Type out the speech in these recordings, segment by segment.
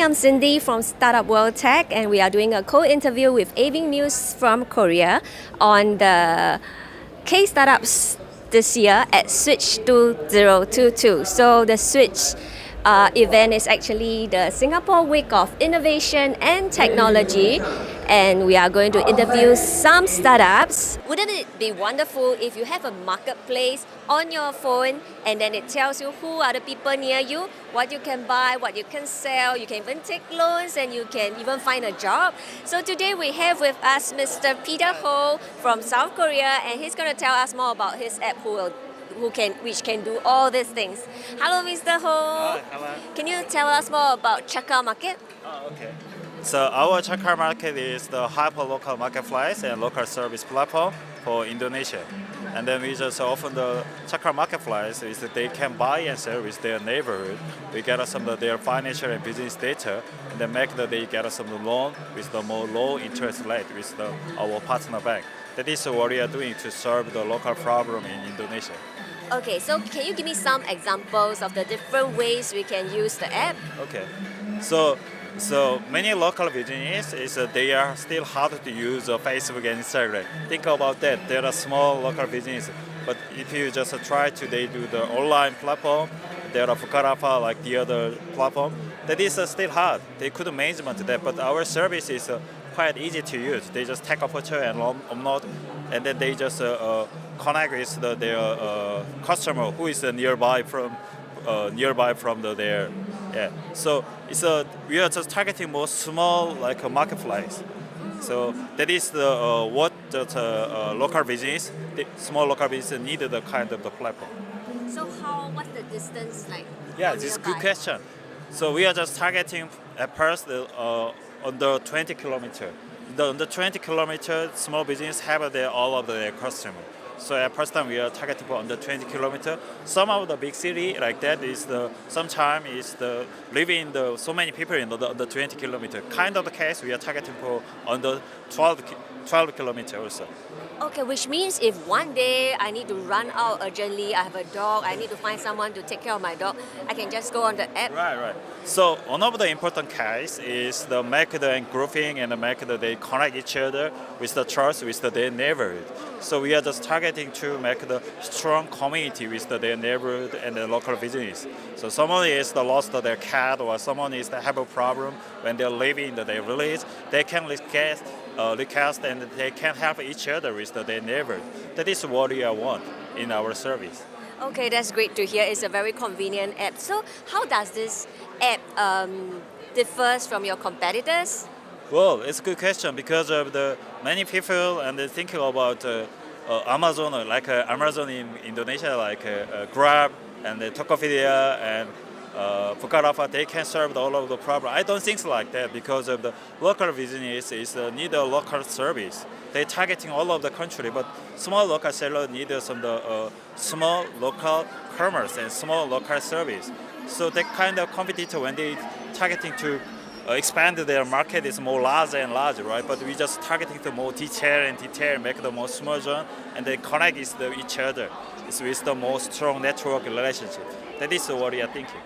I'm Cindy from Startup World Tech, and we are doing a co-interview with AVING News from Korea on the K-Startups this year at Switch 2022. So the Switch event is actually the Singapore Week of Innovation and Technology, and we are going to interview some startups. Wouldn't it be wonderful if you have a marketplace on your phone and then it tells you who are the people near you, what you can buy, what you can sell, you can even take loans, and you can even find a job. So today we have with us Mr. Peter Ho from South Korea, and he's going to tell us more about his app which can do all these things. Hello, Mr. Ho. Hi, hello. Can you tell us more about chaca market? Okay. So our chaca market is the hyper-local marketplace and local service platform for Indonesia. And then we just offer the chaca marketplace is that they can buy and sell with their neighborhood. We get some of their financial and business data, and then they get some loan with the more low interest rate with our partner bank. That is what we are doing to solve the local problem in Indonesia. Okay, so can you give me some examples of the different ways we can use the app? Okay. So many local businesses they are still hard to use Facebook and Instagram. Think about that. There are small local businesses, but if you just try to they do the online platform, there are Fukarafa like the other platform. That is still hard. They couldn't management that, but our service is quite easy to use. They just take a photo and upload, and then they just connect with their customer who is nearby from there. Yeah. So we are just targeting more small like a marketplace. So that is what the local business, the small local business need the kind of the platform. So what's the distance like? Yeah, this is a good question. So we are just targeting at first under 20 kilometers. Under 20 kilometers, small business have all of their customers. So at first time we are targeting for under 20 kilometers. Some of the big city like that is sometimes is living so many people in the 20 kilometers. Kind of the case we are targeting for under 12 kilometers also. Okay, which means if one day I need to run out urgently, I have a dog, I need to find someone to take care of my dog, I can just go on the app. Right. So one of the important case is the make the grouping and make they connect each other with the trust with their neighborhood. So we are just targeting to make the strong community with their neighborhood and the local business. So someone is lost their cat or someone is have a problem when they're living in their village, they can request and they can help each other with their neighbors. That is what we want in our service. Okay, that's great to hear. It's a very convenient app. So how does this app differs from your competitors? Well, it's a good question because of the many people and they're thinking about Amazon, like Amazon in Indonesia, like Grab and Tokopedia and Fukarafa, they can serve all of the problem. I don't think like that because of the local business is need a local service. They're targeting all of the country, but small local seller need some small local commerce and small local service. So that kind of competitor when they targeting to expand their market is more larger and larger, right? But we just targeting the more detail, make the more small zone, and they connect with each other. It's with the more strong network relationship. That is what we are thinking.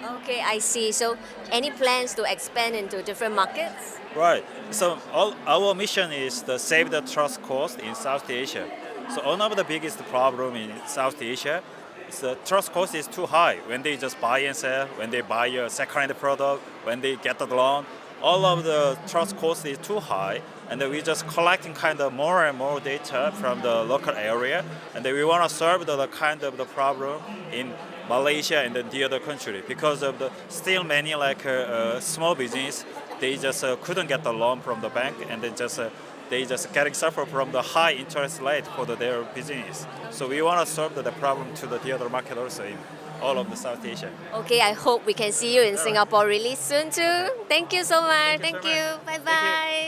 Okay, I see. So any plans to expand into different markets? Right. So our mission is to save the trust cost in South Asia. So one of the biggest problem in South Asia is the trust cost is too high. When they just buy and sell, when they buy a second-hand product, when they get the loan, all of the trust cost is too high. And then we just collecting kind of more and more data from the local area. And then we want to solve the kind of the problem in Malaysia and then the other country because of the still many like small business they just couldn't get the loan from the bank and they just getting suffer from the high interest rate for their business. So we want to solve the problem to the other market also in all of the South Asia. Okay, I hope we can see you in Singapore really soon too. Thank you so much. Thank you. Bye bye.